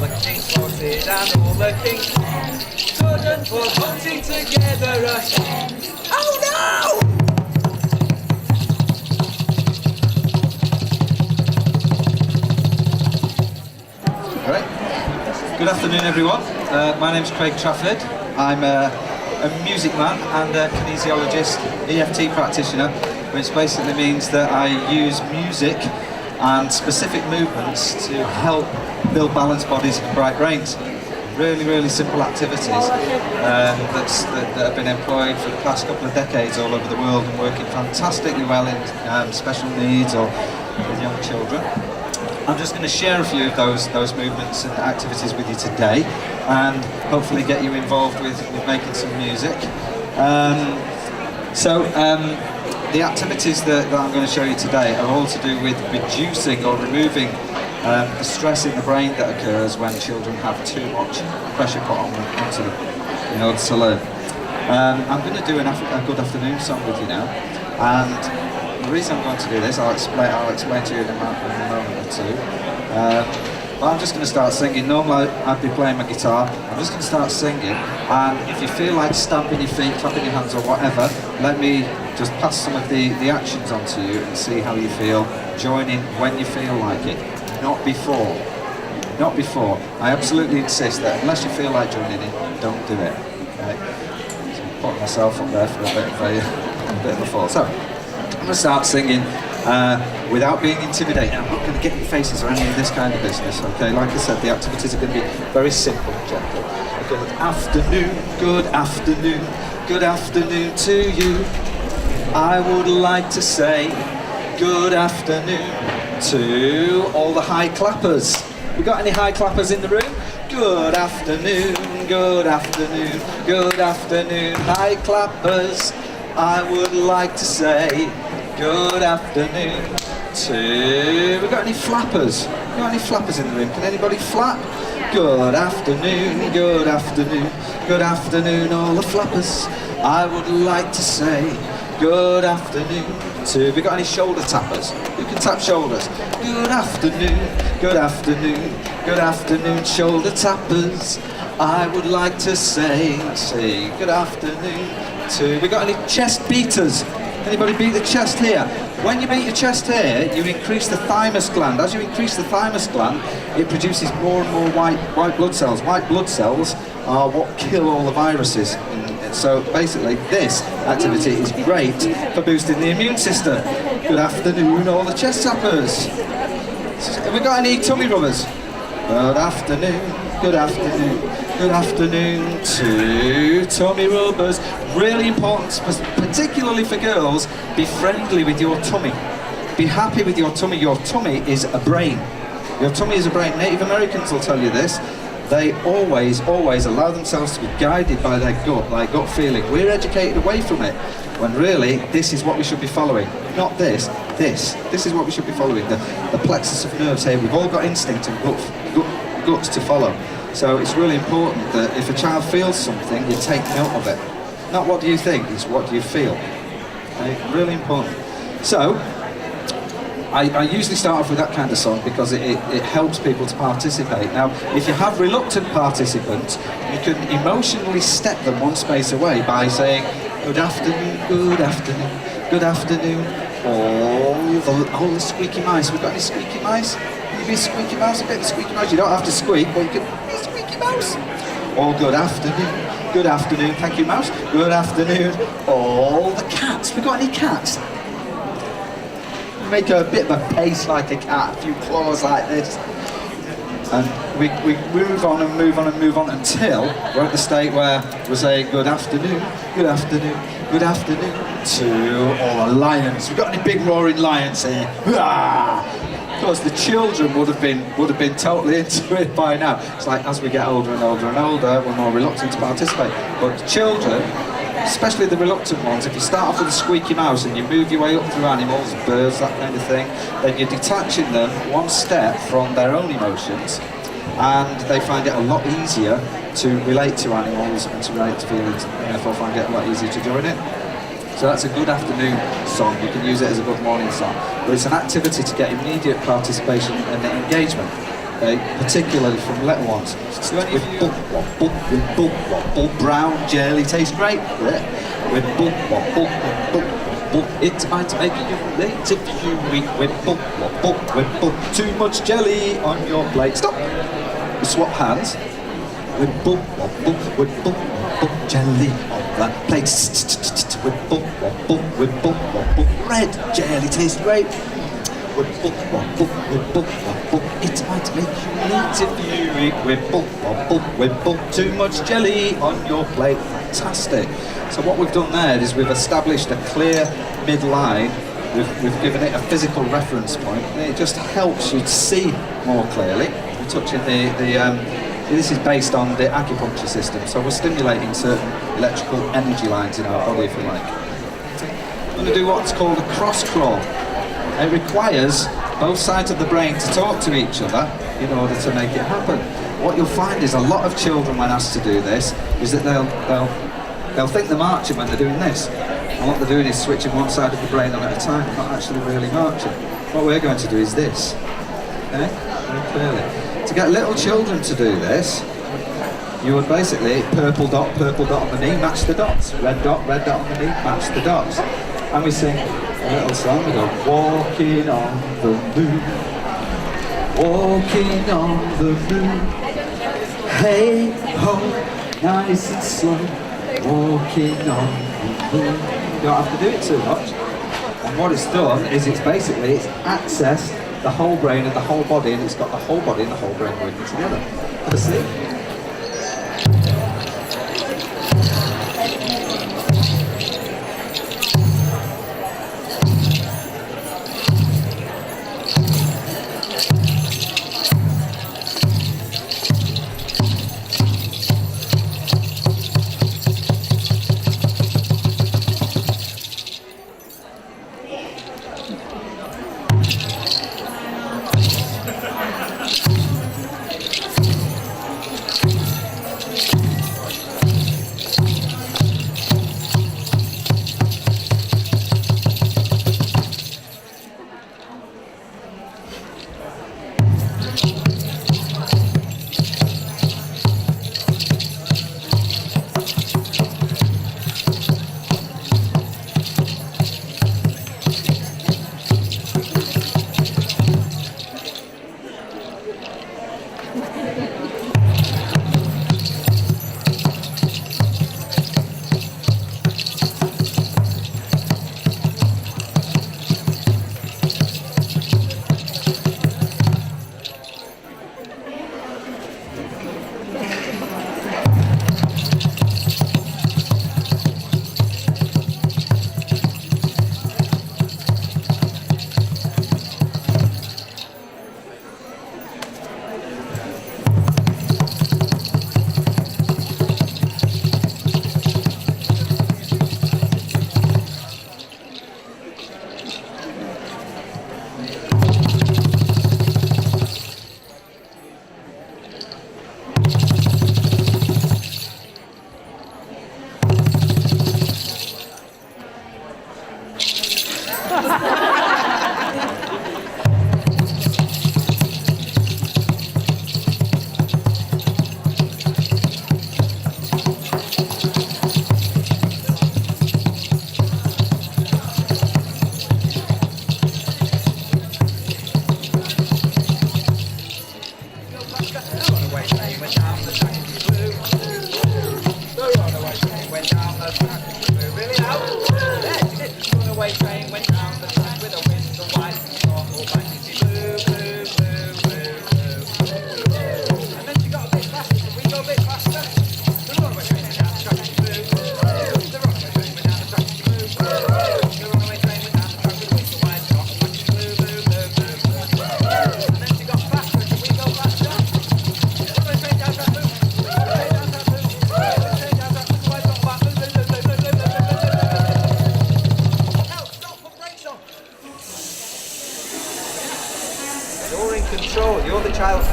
the kings spotted and all the kings couldn't for putting together a... Oh no! Right. Good afternoon, everyone. My name's Craig Trafford. I'm a music man and a kinesiologist, EFT practitioner, which basically means that I use music and specific movements to help build balanced bodies and bright brains. Really simple activities that have been employed for the past couple of decades all over the world and working fantastically well in special needs or with young children. I'm just going to share a few of those movements and activities with you today, and hopefully get you involved with making some music. The activities that I'm going to show you today are all to do with reducing or removing the stress in the brain that occurs when children have too much pressure put on them onto them in order to learn. I'm going to do a good afternoon song with you now, and the reason I'm going to do this, I'll explain to you in a moment or two. But I'm just going to start singing. Normally I'd be playing my guitar. I'm just going to start singing, and if you feel like stamping your feet, clapping your hands or whatever, let me just pass some of the actions on to you and see how you feel. Join in when you feel like it, not before. Not before. I absolutely insist that unless you feel like joining in, don't do it. Okay? So I'm putting myself up there for a bit of a fall. So, I'm going to start singing without being intimidating. I'm not going to get in your faces or any of this kind of business, okay? Like I said, the activities are going to be very simple and gentle. Good afternoon, good afternoon, good afternoon to you. I would like to say good afternoon to all the high clappers. We got any high clappers in the room? Good afternoon, good afternoon, good afternoon, high clappers. I would like to say good afternoon to... We got any flappers? We got any flappers in the room? Can anybody flap? Good afternoon, good afternoon, good afternoon, all the flappers. I would like to say good afternoon to... We got any shoulder tappers? Who can tap shoulders? Good afternoon, good afternoon, good afternoon, shoulder tappers. I would like to say good afternoon to... We got any chest beaters? Anybody beat the chest here? When you beat your chest here, you increase the thymus gland. As you increase the thymus gland, it produces more and more white blood cells. White blood cells are what kill all the viruses. So basically, this activity is great for boosting the immune system. Good afternoon, all the chest tappers. Have we got any tummy rubbers? Good afternoon, good afternoon, good afternoon to tummy rubbers. Really important, particularly for girls, be friendly with your tummy. Be happy with your tummy. Your tummy is a brain. Your tummy is a brain. Native Americans will tell you this. They always allow themselves to be guided by their gut feeling. We're educated away from it, when really, this is what we should be following. Not this, this. This is what we should be following. The plexus of nerves here. We've all got instinct and guts to follow. So it's really important that if a child feels something, you take note of it. Not what do you think, it's what do you feel. Okay? Really important. So, I usually start off with that kind of song because it helps people to participate. Now, if you have reluctant participants, you can emotionally step them one space away by saying, good afternoon, good afternoon, good afternoon, all the squeaky mice. We've got any squeaky mice? Can you be a squeaky mouse? A bit of a squeaky mouse. You don't have to squeak, but you can be a squeaky mouse. Or good afternoon, good afternoon, thank you mouse, good afternoon, all the cats. We've got any cats? Make a bit of a pace like a cat, a few claws like this. And we move on and move on and move on until we're at the state where we're saying good afternoon, good afternoon, good afternoon to all the lions. We've got any big roaring lions here? Of course, the children would have been totally into it by now. It's like as we get older and older and older, we're more reluctant to participate. But the children, especially the reluctant ones, if you start off with a squeaky mouse and you move your way up through animals, birds, that kind of thing, then you're detaching them one step from their own emotions, and they find it a lot easier to relate to animals and to relate to feelings, and therefore find it a lot easier to join in. So that's a good afternoon song. You can use it as a good morning song. But it's an activity to get immediate participation and engagement. okay, particularly from little ones. With brown jelly tastes great. With it might make you late if you eat with too much jelly on your plate. Stop. We swap hands. With jelly on the plate. With red jelly tastes great. It might make you late if you eat with too much jelly on your plate. Fantastic. So what we've done there is we've established a clear midline. We've given it a physical reference point, and it just helps you to see more clearly. We're touching this is based on the acupuncture system, so we're stimulating certain electrical energy lines in our body, if you like. I'm going to do what's called a cross crawl. It requires both sides of the brain to talk to each other in order to make it happen. What you'll find is a lot of children, when asked to do this, is that they'll think they're marching when they're doing this. And what they're doing is switching one side of the brain on at a time, not actually really marching. What we're going to do is this. Okay? Very clearly. To get little children to do this, you would basically purple dot on the knee, match the dots. Red dot on the knee, match the dots. And we sing a little song, we go, walking on the moon, walking on the moon, hey ho, nice and slow, walking on the moon. You don't have to do it too much. And what it's done is it's accessed the whole brain and the whole body, and it's got the whole body and the whole brain working together. Have a see? You're in control, you're the child.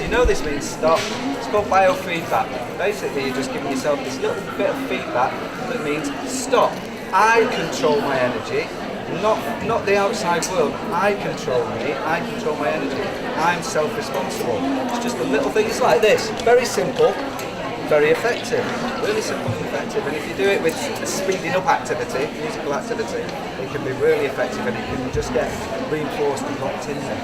You know this means stop. It's called biofeedback. Basically, you're just giving yourself this little bit of feedback that means stop. I control my energy, Not the outside world. I control me. I control my energy. I'm self-responsible. It's just the little things like this. Very simple, very effective. Really simple and effective. And if you do it with a speeding up activity, musical activity, it can be really effective and it can just get reinforced and locked in there.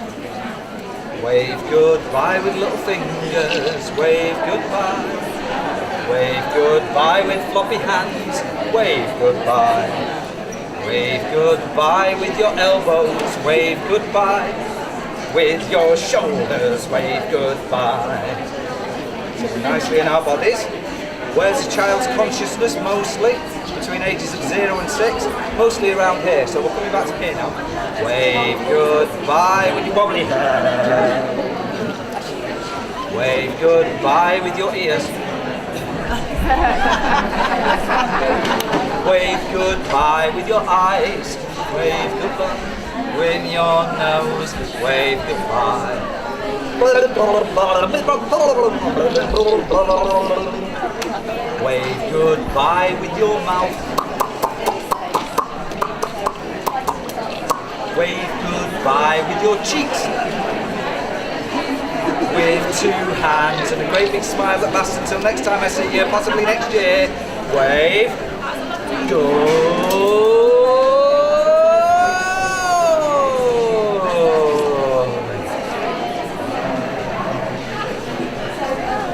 Wave goodbye with little fingers. Wave goodbye. Wave goodbye with floppy hands. Wave goodbye. Wave goodbye with your elbows. Wave goodbye with your shoulders. Wave goodbye. So we're nicely in our bodies. Where's the child's consciousness mostly? Between ages of 0 and 6. Mostly around here. So we're coming back to here now. Wave goodbye with your wobbly hair. Wave goodbye with your ears. Wave goodbye with your eyes. Wave goodbye with your nose. Wave goodbye. Wave goodbye with your mouth. Wave goodbye with your cheeks. With 2 hands and a great big smile that lasts until next time I see you, possibly next year. Wave. Good.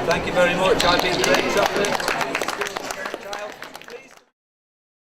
Thank you very much. I've been great, Trafford.